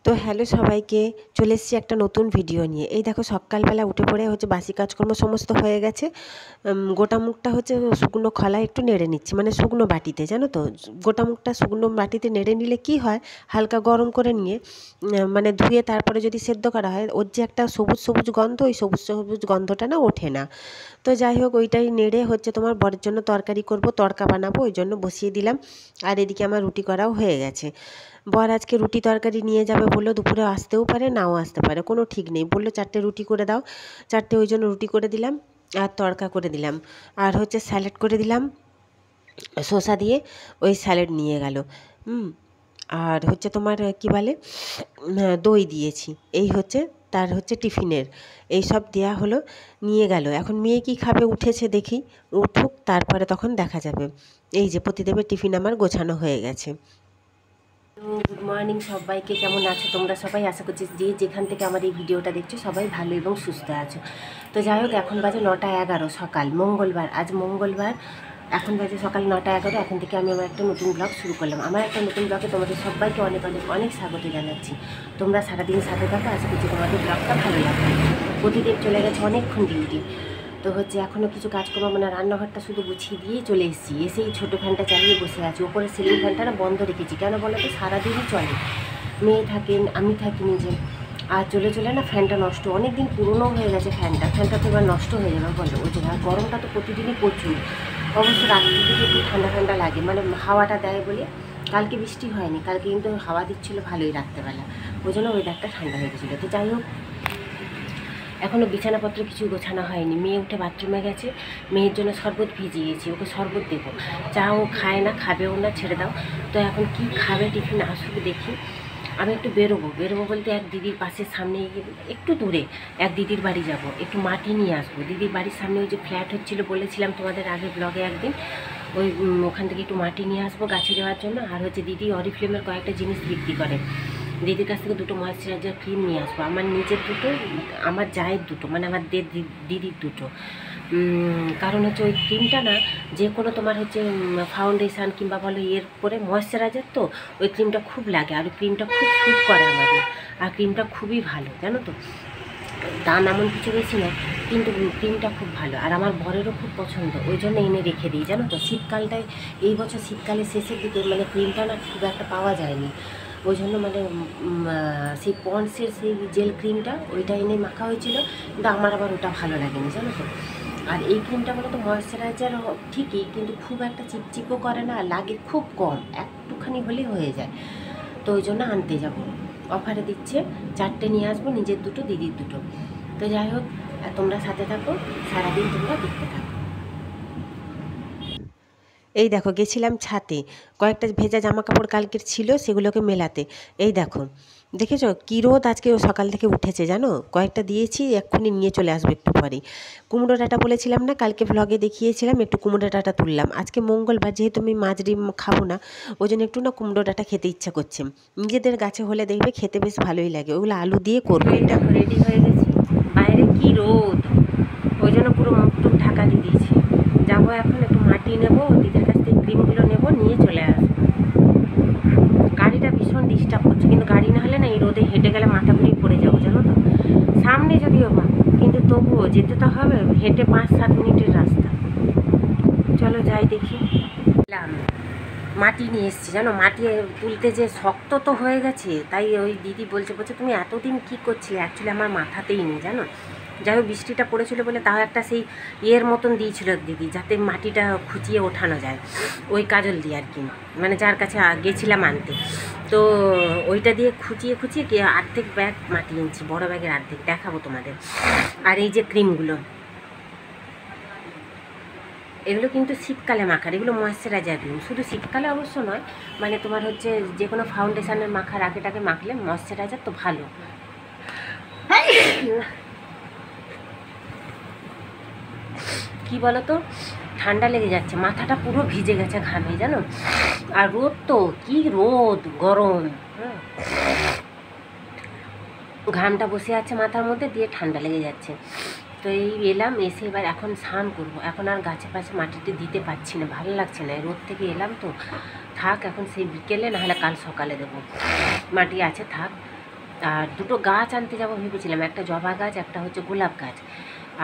তো হ্যালো সবাইকে, চলে এসেছি একটা নতুন ভিডিও নিয়ে। এই দেখো সকালবেলা উঠে পড়ে বাসি কাজকর্ম সমস্ত হয়ে গেছে। গোটা মুখটা শুকনো খলায় একটু নেড়ে নিচ্ছি, মানে শুকনো বাটিতে, জানো তো। গোটা মুখটা শুকনো বাটিতে নেড়ে নিলে কি হয়, হালকা গরম করে নিয়ে মানে ধুয়ে তারপরে যদি সেদ্ধ করা হয়, ওর যে একটা সবুজ সবুজ গন্ধ, ওই সবুজ সবুজ গন্ধটা না ওঠে না। তো যাই হোক, ওইটাই নেড়ে তোমার বরের জন্য তরকারি করব, তড়কা বানাবো, ওই জন্য বসিয়ে দিলাম। আর এদিকে আমার রুটি করাও হয়ে গেছে। বর আজকে রুটি তরকারি নিয়ে যাবে বললো, দুপুরে আসতেও পারে নাও আসতে পারে, কোনো ঠিক নেই। বললো 4টে রুটি করে দাও, 4টে, ওই জন্য রুটি করে দিলাম আর তড়কা করে দিলাম। আর স্যালাড করে দিলাম শসা দিয়ে, ওই স্যালাড নিয়ে গেল। আর তোমার কি বলে, দই দিয়েছি, এই তার টিফিনের এই সব দেওয়া হলো, নিয়ে গেল। এখন মেয়ে কি খাবে, উঠেছে, দেখি উঠুক, তারপরে তখন দেখা যাবে। এই যে প্রতিদেবের টিফিন আমার গোছানো হয়ে গেছে। গুড মর্নিং সবাইকে, কেমন আছো তোমরা সবাই? আশা করছি যে যেখান থেকে আমার এই ভিডিওটা দেখছো সবাই ভালো এবং সুস্থ আছো। তো যাই হোক, এখন বাজে 9:11 সকাল, মঙ্গলবার, আজ মঙ্গলবার। এখন বাজে সকাল 9:11। এখন থেকে আমি আমার একটা নতুন ব্লগ শুরু করলাম। আমার একটা নতুন ব্লগে তোমাদের সবাইকে অনেক অনেক অনেক স্বাগত জানাচ্ছি। তোমরা সারাদিন সাথে থাকো, আশা করছি তোমাদের ব্লগটা ভালো লাগবে। প্রতিদিন চলে গেছে অনেকক্ষণ ডিউটি। তো এখনও কিছু কাজ করবো, মানে রান্নাঘরটা শুধু গুছিয়ে দিয়েই চলে এসেছি। এসেই ছোটো ফ্যানটা চালিয়ে বসে আছি। ওপরে সিলিং ফ্যানটা না বন্ধ রেখেছি, কেন বলো তো, সারাদিনই চলে, মেয়ে থাকেন, আমি থাকি নিজে। আর চলে চলে না ফ্যানটা নষ্ট, অনেক দিন পুরনো হয়ে গেছে ফ্যানটা তো এবার নষ্ট হয়ে যাবে বলো, ওই জন্য। আর গরমটা তো প্রতিদিনই প্রচুর। অবশ্য রাত্রির দিকে একটু ঠান্ডা ঠান্ডা লাগে, মানে হাওয়াটা দেয় বলে। কালকে বৃষ্টি হয়নি, কালকে কিন্তু হাওয়া দিচ্ছিলো ভালোই রাত্রেবেলা, ওই জন্য ওয়েদারটা ঠান্ডা হয়ে গেছিলো। তো যাই হোক, এখনও বিছানাপত্র কিছু গোছানো হয়নি। মেয়ে উঠে বাথরুমে গেছে, মেয়ের জন্য শরবত ভিজিয়েছি, ওকে শরবত দেবো। চা ও খায় না, খাবেও না, ছেড়ে দাও। তো এখন কি খাবে, টিফিন আসুক দেখি। আমি একটু বেরোবো বলতে এক দিদির পাশের সামনে, একটু দূরে এক দিদির বাড়ি যাব, একটু মাটি নিয়ে আসবো। দিদির বাড়ির সামনে ওই যে ফ্ল্যাট হচ্ছিলো বলেছিলাম তোমাদের আগে ব্লগে একদিন, ওই ওখান থেকে একটু মাটি নিয়ে আসবো গাছে দেওয়ার জন্য। আর দিদি অরিফ্লেমের কয়েকটা জিনিস বিক্রি করে, দিদির কাছ থেকে 2টো ময়েশ্চারাইজার ক্রিম নিয়ে আসবো। আমার নিজের 2টো, আমার জায়ের 2টো, মানে আমার দিদির 2টো। কারণ ওই ক্রিমটা না, যে কোনো তোমার ফাউন্ডেশান কিংবা বলো এর পরে ময়েশ্চারাইজার, তো ওই ক্রিমটা খুব লাগে। আর ওই ক্রিমটা খুব স্যুট করে আমাদের, আর ক্রিমটা খুবই ভালো, জানো তো। দাম এমন কিছু বেশি না, কিন্তু ক্রিমটা খুব ভালো, আর আমার বরেরও খুব পছন্দ, ওই জন্য এনে রেখে দিই, জানো তো। শীতকালটায়, এই বছর শীতকালের শেষের দিকে মানে ক্রিমটা না খুব একটা পাওয়া যায়নি, ওই জন্য মানে সেই পন্ডসের সেই জেল ক্রিমটা, ওইটা এনে মাখা হয়েছিল, কিন্তু আমার আবার ওটা ভালো লাগেনি, জানো তো। আর এই ক্রিমটা বলো তো ময়েশ্চারাইজার ঠিকই, কিন্তু খুব একটা চিপচিপও করে না, লাগে খুব কম, একটুখানি হলেই হয়ে যায়। তো ওই জন্য আনতে যাব, অফারে দিচ্ছে, 4টে নিয়ে আসবো, নিজের 2টো, দিদির 2টো। তো যাই হোক, তোমরা সাথে থাকো, সারাদিন তোমরা দেখতে থাকো। এই দেখো, গেছিলাম ছাদে, কয়েকটা ভেজা জামা কাপড় কালকের ছিল, সেগুলোকে মেলাতে। এই দেখো, দেখেছো কী রোদ আজকে, ও সকাল থেকে উঠেছে, জানো। কয়েকটা দিয়েছি, এক্ষুনি নিয়ে চলে আসবে একটু পরেই। কুমড়ো ডাঁটা বলেছিলাম না, কালকে ভ্লগে দেখিয়েছিলাম, একটু কুমড়ো ডাঁটা তুললাম। আজকে মঙ্গলবার, যেহেতু আমি মাছ ডিম খাবো না, ওই জন্য একটু না কুমড়ো ডাঁটা খেতে ইচ্ছা করছে। নিজেদের গাছে হলে দেখবে খেতে বেশ ভালোই লাগে, ওগুলো আলু দিয়ে করবো। এটা রেডি হয়ে গেছি, বাইরে কি রোদ, ওই জন্য পুরো মুখ টুক ঢাকা দিয়ে দিয়েছি। যাবো এখন, একটু মাটি নেবো, দিদির কাছ থেকে ক্রিমগুলো নেবো, নিয়ে চলে আসবো। গাড়িটা ভীষণ ডিস্টার্ব করছে, কিন্তু গাড়ি না হলে না এই রোদে হেঁটে গেলে মাথা ঘুরিয়ে পড়ে যাবো, জানো তো। সামনে যদিও বা, কিন্তু তবুও যেতে তো হবে, হেঁটে 5-7 মিনিটের রাস্তা। চলো যাই দেখি। মাটি নিয়ে এসছি, জানো, মাটি তুলতে যে শক্ত তো হয়ে গেছে, তাই ওই দিদি বলছে তুমি এতদিন কী করছিলে, অ্যাকচুয়ালি আমার মাথাতেই নেই, জানো। যাই হোক, বৃষ্টিটা পড়েছিল বলে তাও একটা সেই ইয়ের মতন দিয়েছিল দিদি, যাতে মাটিটা খুঁচিয়ে ওঠানো যায়, ওই কাজল দিয়ে আর কি, মানে যার কাছে গেছিলাম আনতে। তো ওইটা দিয়ে খুঁচিয়ে খুঁচিয়ে অর্ধেক ব্যাগ মাটি এনেছি, বড় ব্যাগের অর্ধেক, দেখাবো তোমাদের। আর এই যে ক্রিমগুলো, এগুলো কিন্তু শীতকালে মাখার, এগুলো ময়েশ্চারাইজার ক্রিম, শুধু শীতকালে অবশ্য নয়, মানে তোমার যে কোনো ফাউন্ডেশনের মাখার আগেটাকে মাখলে ময়েশ্চারাইজার তো ভালো। কি বলো তো, ঠান্ডা লেগে যাচ্ছে, মাথাটা পুরো ভিজে গেছে ঘামে, জানো। আর রোদ তো কি রোদ, গরম, ঘামটা বসে আছে মাথার মধ্যে, দিয়ে ঠান্ডা লেগে যাচ্ছে। তো এই এলাম, এসে এবার এখন স্নান করবো। এখন আর গাছে পাশে মাটিতে দিতে পারছি না, ভালো লাগছে না, রোদ থেকে এলাম তো। থাক এখন, সেই বিকেলে, নাহলে কাল সকালে দেবো, মাটি আছে থাক। আর দুটো গাছ আনতে যাবো ভেবেছিলাম, একটা জবা গাছ, একটা হচ্ছে গোলাপ গাছ,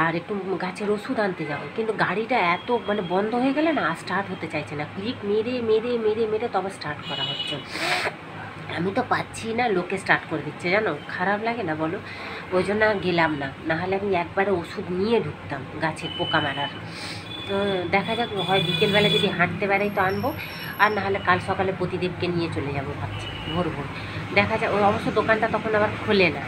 আর একটু গাছের ওষুধ আনতে যাবো। কিন্তু গাড়িটা এত মানে বন্ধ হয়ে গেলে না, স্টার্ট হতে চাইছে না, ক্লিক মেরে মেরে মেরে মেরে তবে স্টার্ট করা হচ্ছে। আমি তো পাচ্ছি না, লোকে স্টার্ট করে দিচ্ছে, জানো খারাপ লাগে না বলো? ওই জন্য গেলাম না, নাহলে আমি একবারে ওষুধ নিয়ে ঢুকতাম গাছের পোকা মারার। তো দেখা যাক, হয় বিকেলবেলা যদি হাঁটতে বেড়াই তো আনবো, আর নাহলে কাল সকালে প্রতিদেবকে নিয়ে চলে যাবো ভাবছি, ভোর ভোর। দেখা যাক, ওই অবশ্য দোকানটা তখন আবার খোলে না,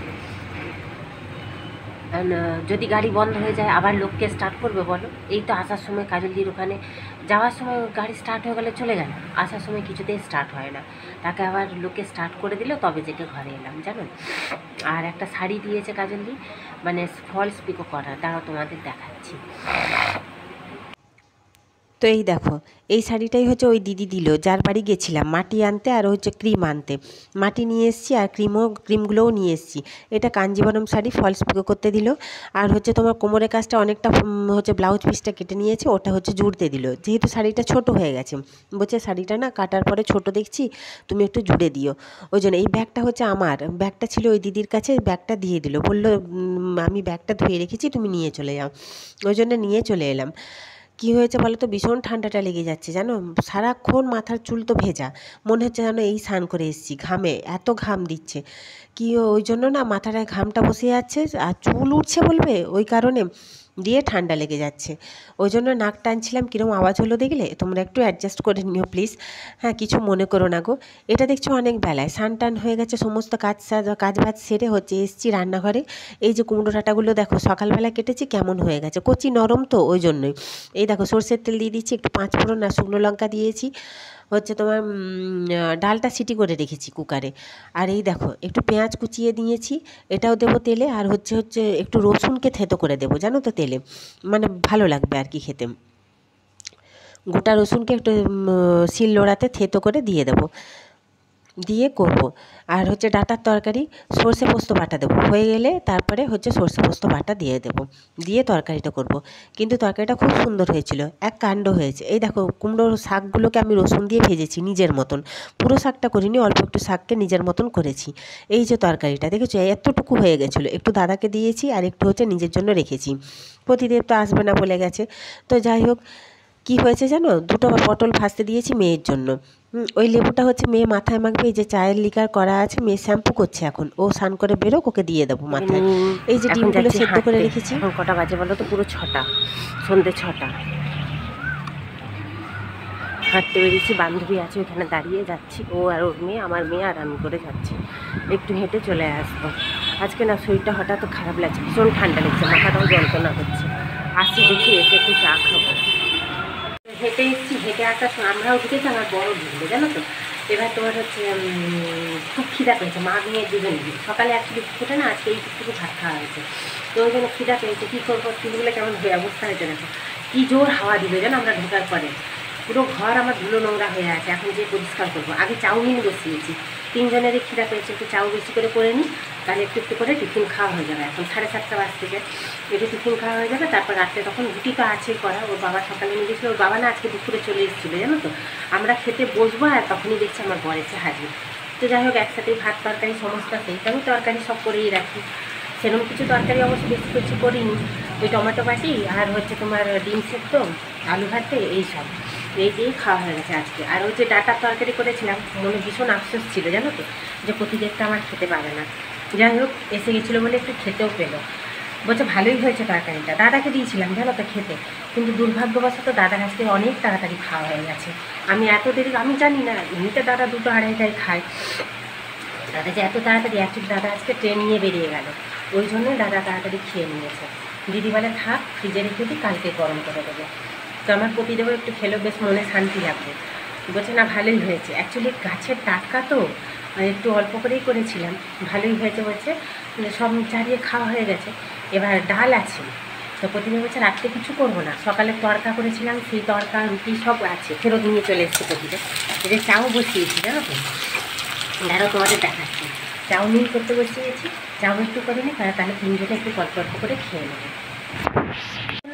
কারণ যদি গাড়ি বন্ধ হয়ে যায় আবার লোককে স্টার্ট করবে বলো? এই তো আসার সময় কাজলদির ওখানে যাওয়ার সময় গাড়ি স্টার্ট হয়ে গেলে চলে গেল, আসার সময় কিছুতেই স্টার্ট হয় না, তাকে আবার লোকে স্টার্ট করে দিল, তবে যেটা ঘরে এলাম জানো। আর একটা শাড়ি দিয়েছে কাজলদি, মানে ফলস পিকো করা, তারাও তোমাদের দেখাচ্ছি। তো এই দেখো, এই শাড়িটাই হচ্ছে ওই দিদি দিল, যার বাড়ি গেছিলাম মাটি আনতে আর হচ্ছে ক্রিম আনতে। মাটি নিয়ে এসেছি আর ক্রিমগুলোও নিয়ে এসেছি। এটা কাঞ্জিবরম শাড়ি, ফলস পিকো করতে দিল। আর হচ্ছে তোমার কোমরের কাজটা অনেকটা হচ্ছে ব্লাউজ পিসটা কেটে নিয়েছে, ওটা হচ্ছে জুড়তে দিল, যেহেতু শাড়িটা ছোট হয়ে গেছে। বলছে শাড়িটা না কাটার পরে ছোট দেখছি, তুমি একটু জুড়ে দিও। ওই জন্য এই ব্যাগটা হচ্ছে আমার, ব্যাগটা ছিল ওই দিদির কাছে, ব্যাগটা দিয়ে দিল, বললো আমি ব্যাগটা ধুয়ে রেখেছি, তুমি নিয়ে চলে যাও। ওই জন্য নিয়ে চলে এলাম। কী হয়েছে বলো তো, ভীষণ ঠান্ডাটা লেগে যাচ্ছে জানো, সারাক্ষণ মাথার চুল তো ভেজা, মনে হচ্ছে যেন এই স্নান করে এসেছি, ঘামে এত ঘাম দিচ্ছে কি, ওই জন্য না মাথাটায় ঘামটা বসে যাচ্ছে আর চুল উঠছে বলবে, ওই কারণে দিয়ে ঠান্ডা লেগে যাচ্ছে। ওই জন্য নাক টানছিলাম, কীরকম আওয়াজ হলো দেখলে, তোমরা একটু অ্যাডজাস্ট করে নিও প্লিজ। হ্যাঁ, কিছু মনে করো না গো। এটা দেখছো অনেক বেলায় স্নান টান হয়ে গেছে, সমস্ত কাজ বাজ সেরে হচ্ছে এসছি রান্নাঘরে। এই যে কুমড়ো ডাঁটাগুলো দেখো সকালবেলা কেটেছি, কেমন হয়ে গেছে, কচি নরম তো ওই জন্যই। এই দেখো সরষের তেল দিয়ে দিচ্ছি, একটু পাঁচ ফোড়ন আর শুকনো লঙ্কা দিয়েছি, হচ্ছে তোমার ডালটা সিটি করে রেখেছি কুকারে। আর এই দেখো একটু পেঁয়াজ কুচিয়ে দিয়েছি, এটাও দেবো তেলে। আর হচ্ছে একটু রসুনকে থেতো করে দেবো জানো তো তেলে, মানে ভালো লাগবে আর কি খেতে। গোটা রসুনকে একটু শিলনোড়াতে থেতো করে দিয়ে দেবো, দিয়ে করব। আর হচ্ছে ডাঁটার তরকারি, সর্ষে পোস্ত বাটা দেবো, হয়ে গেলে তারপরে হচ্ছে সর্ষে পোস্ত বাটা দিয়ে দেবো, দিয়ে তরকারিটা করব। কিন্তু তরকারিটা খুব সুন্দর হয়েছিল, এক কাণ্ড হয়েছে। এই দেখো কুমড়োর শাকগুলোকে আমি রসুন দিয়ে ভেজেছি নিজের মতন, পুরো শাকটা করিনি, অল্প একটু শাককে নিজের মতন করেছি। এই যে তরকারিটা দেখেছো এতটুকু হয়ে গেছিলো, একটু দাদাকে দিয়েছি আর একটু হচ্ছে নিজের জন্য রেখেছি, প্রতিদেব তো আসবে না বলে গেছে। তো যাই হোক, কী হয়েছে জানো, দুটো পটল ভাজতে দিয়েছি মেয়ের জন্য। ওই লেবুটা হচ্ছে মেয়ে মাথায় মাখবে, এই যে চায়ের লিকার করা আছে, মেয়ে শ্যাম্পু করছে এখন, ও স্নান করে বেরোক, ওকে দিয়ে দেবো মাথায়। এই যে ডিমগুলো সেদ্ধ করে রেখেছি। এখন কটা বাজে বলো তো, পুরো 6টা, সন্ধ্যে 6টা। হাঁটতে বেরিয়েছি, বান্ধবী আছে ওখানে দাঁড়িয়ে, যাচ্ছি, ও আর ওর মেয়ে, আমার মেয়ে আর আমি করে যাচ্ছি, একটু হেঁটে চলে আসবো। আজকে না শরীরটা হঠাৎ খারাপ লাগছে, ভীষণ ঠান্ডা লাগছে, মাথাটাও যন্ত্রণা হচ্ছে। আসছি দেখি, এসে একটু চা খাবো। হেঁটে এসেছি, হেঁটে আসার সময় আমরাও ঢুকেছি, আমার বড় ঢুকলো জানো তো। এবার তোমার হচ্ছে খুব খিদা পেয়েছে, মা মেয়ে দুজন, সকালে অ্যাকচুয়ালি ফুটে না, আজকে এইটুকু ভাত খাওয়া হয়েছে, তো ওই জন্য খিদা পেয়েছে। কী করবো, চুলগুলো কেমন হয়ে অবস্থা হয়েছে দেখো, কী জোর হাওয়া দিল জানো আমরা ঢোকার পরে, পুরো ঘর আমার ধুলো নোংরা হয়ে আছে, এখন যে পরিষ্কার করবো। আগে চাউমিন বসিয়েছি, 3 জনেরই খিদা পেয়েছে, একটু চাউ বেশি করে নিই, তাহলে একটু একটু করে টিফিন খাওয়া হয়ে যাবে। এখন 7:30 বাজতে যায়, একটু টিফিন খাওয়া হয়ে যাবে, তারপর রাত্রে তখন রুটি তো আছেই করা, ওর বাবা সকালে নিয়ে গেছিলো, ওর বাবা না আজকে দুপুরে চলে এসেছিলো জানো তো। আমরা খেতে বসবো আর তখনই দেখছি আমার বর এসে হাজির। তো যাই হোক, একসাথেই ভাত তরকারি সমস্ত, সেইটাও তরকারি সব করেই রাখি, সেরকম কিছু তরকারি অবশ্য বেশি কিছু করিনি, ওই টমেটো বাটি আর হচ্ছে তোমার ডিম সেদ্ধ, আলু ভাতে, এইসব এই দিয়েই খাওয়া হয়ে গেছে আজকে। আর ওই যে ডাঁটার তরকারি করেছিলাম, মনে ভীষণ আফসোস ছিল জানো তো, যে প্রতিদেবটা আমার খেতে পারে না। যাই হোক, এসে গেছিলো বলে একটু খেতেও পেলো, বলছে ভালোই হয়েছে তরকারিটা। দাদাকে দিয়েছিলাম জানো তো খেতে, কিন্তু দুর্ভাগ্যবশত দাদার আজকে অনেক তাড়াতাড়ি খাওয়া হয়ে গেছে। আমি এত দেরি, আমি জানি না, এমনিতে দাদা 2টো 2:30টায় খায়, দাদা যে এত তাড়াতাড়ি, অ্যাকচুয়ালি দাদা আজকে ট্রেন নিয়ে বেরিয়ে গেল, ওই জন্যই দাদা তাড়াতাড়ি খেয়ে নিয়েছে। দিদি বলে থাক, ফ্রিজে রেখে দিই, কালকে গরম করে দেবো। তো আমার প্রতিদেবও একটু খেলেও বেশ মনে শান্তি লাগবে, বলছে না ভালোই হয়েছে। অ্যাকচুয়ালি গাছের টাটকা তো, একটু অল্প করেই করেছিলাম, ভালোই হয়েছে বলছে, সব চারিয়ে খাওয়া হয়ে গেছে। এবার ডাল আছে, তো প্রতিদিন বলছে রাত্রে কিছু করবো না, সকালে তড়কা করেছিলাম, সেই তড়কা রুটি সব আছে, ফেরত নিয়ে চলে এসছে প্রতিদিন। এটা চাও বসিয়েছি জানো তো, আরও তোমাদের দেখাচ্ছি, চাউমিন করতে বসিয়েছি, চাউ একটু করে নিই, তাহলে 3 জনে একটু অল্প অল্প করে খেয়ে নেবো।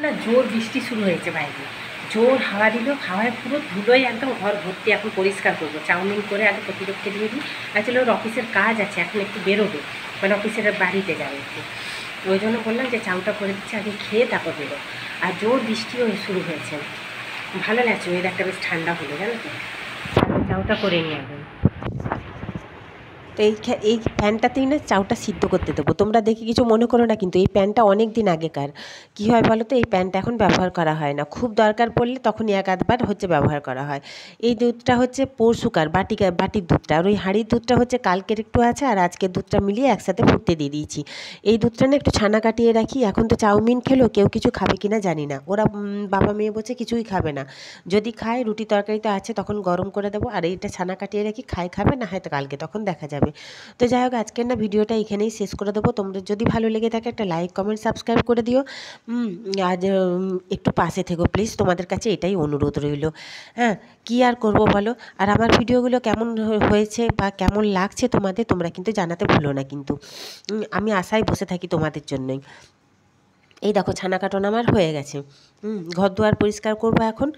না জোর বৃষ্টি শুরু হয়েছে বাইরে, জোর হাওয়া দিল, হাওয়ায় পুরো ধুলোয় একদম ঘর ভর্তি। এখন পরিষ্কার করবো, চাউমিন করে আগে প্রতিরক্ষে দিয়ে দিই। আসলে ওর অফিসের কাজ আছে, এখন একটু বেরোবে, মানে অফিসের বাড়িতে যাবে একটু, ওই জন্য বললাম যে চাউটা করে দিচ্ছি, আগে খেয়ে তারপর বেরো। আর জোর বৃষ্টিও শুরু হয়েছে, ভালো লাগছে, ওয়েদারটা বেশ ঠান্ডা হলো জানো তো। চাউটা করে নিয়ে আসবেন। তো এই প্যানটাতেই না চাউটা সিদ্ধ করতে দেবো। তোমরা দেখে কিছু মনে করো না, কিন্তু এই প্যানটা অনেক দিন আগেকার। কী হয় বলো তো, এই প্যানটা এখন ব্যবহার করা হয় না, খুব দরকার পড়লে তখনই এক আধবার হচ্ছে ব্যবহার করা হয়। এই দুধটা হচ্ছে পরশুকার বাটির দুধটা, আর ওই হাঁড়ির দুধটা হচ্ছে কালকের একটু আছে, আর আজকের দুধটা মিলিয়ে একসাথে ফুটতে দিয়ে দিয়েছি। এই দুধটা না একটু ছানা কাটিয়ে রাখি। এখন তো চাউমিন খেলো, কেউ কিছু খাবে কি না জানি না, ওরা বাবা মেয়ে বলছে কিছুই খাবে না। যদি খায় রুটি তরকারি তো আছে, তখন গরম করে দেবো। আর এইটা ছানা কাটিয়ে রাখি, খাবে না হয়তো কালকে, তখন দেখা যাবে। তো যাই হোক, আজকের না ভিডিওটা এখানেই শেষ করে দেবো। তোমাদের যদি ভালো লেগে থাকে একটা লাইক কমেন্ট সাবস্ক্রাইব করে দিও। আজ একটু পাশে থেকো প্লিজ, তোমাদের কাছে এটাই অনুরোধ রইল। হ্যাঁ, কী আর করবো বলো। আর আমার ভিডিওগুলো কেমন হয়েছে বা কেমন লাগছে তোমাদের, তোমরা কিন্তু জানাতে ভুলো না কিন্তু। আমি আশায় বসে থাকি তোমাদের জন্যই। এই দেখো ছানা কাটন আমার হয়ে গেছে। ঘর দুয়ার পরিষ্কার করবো এখন।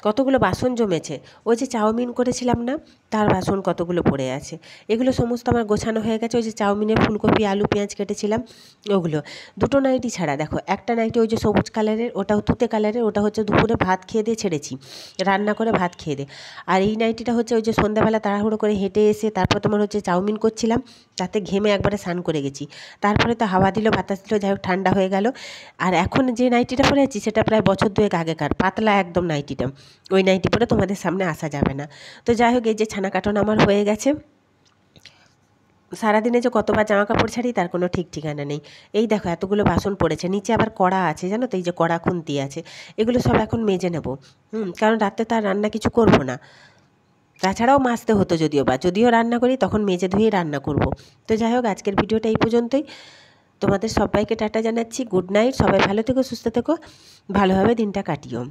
কতগুলো বাসন জমেছে, ওই যে চাউমিন করেছিলাম না, তার বাসন কতগুলো পড়ে আছে। এগুলো সমস্ত আমার গোছানো হয়ে গেছে। ওই যে চাউমিনে ফুলকপি আলু পেঁয়াজ কেটেছিলাম ওগুলো। দুটো নাইটি ছাড়া দেখো, একটা নাইটি ওই যে সবুজ কালারের, ওটাও তুতে কালারের, ওটা হচ্ছে দুপুরে ভাত খেয়ে দিয়ে ছেড়েছি, রান্না করে ভাত খেয়ে দিয়ে। আর এই নাইটিটা হচ্ছে ওই যে সন্ধ্যাবেলা তাড়াহুড়ো করে হেঁটে এসে তারপর তোমার হচ্ছে চাউমিন করছিলাম, তাতে ঘেমে একবারে স্নান করে গেছি। তারপরে তো হাওয়া দিল বাতাস দিল, যাই হোক ঠান্ডা হয়ে গেল। আর এখন যে নাইটিটা পরে আছি সেটা প্রায় বছর দুয়েক আগেকার, পাতলা একদম নাইটিটা, ওই নাইটি পরে তোমাদের সামনে আসা যাবে না। তো যাই হোক, এই যে ছানা কাটন আমার হয়ে গেছে। সারাদিনে যে কতবার জামা কাপড় ছাড়ি তার কোনো ঠিক ঠিকানা নেই। এই দেখো এতগুলো বাসন পড়েছে, নিচে আবার কড়া আছে জানো তো, এই যে কড়া খুন্তি আছে, এগুলো সব এখন মেজে নেব। কারণ রাতে তো আর রান্না কিছু করব না। তাছাড়াও মাজতে হতো যদিও রান্না করি তখন মেজে ধুয়েই রান্না করব। তো যাই হোক, আজকের ভিডিওটা এই পর্যন্তই। তোমাদের সবাইকে টাটা জানাচ্ছি, গুড নাইট, সবাই ভালো থেকো সুস্থ থেকো, ভালোভাবে দিনটা কাটিও।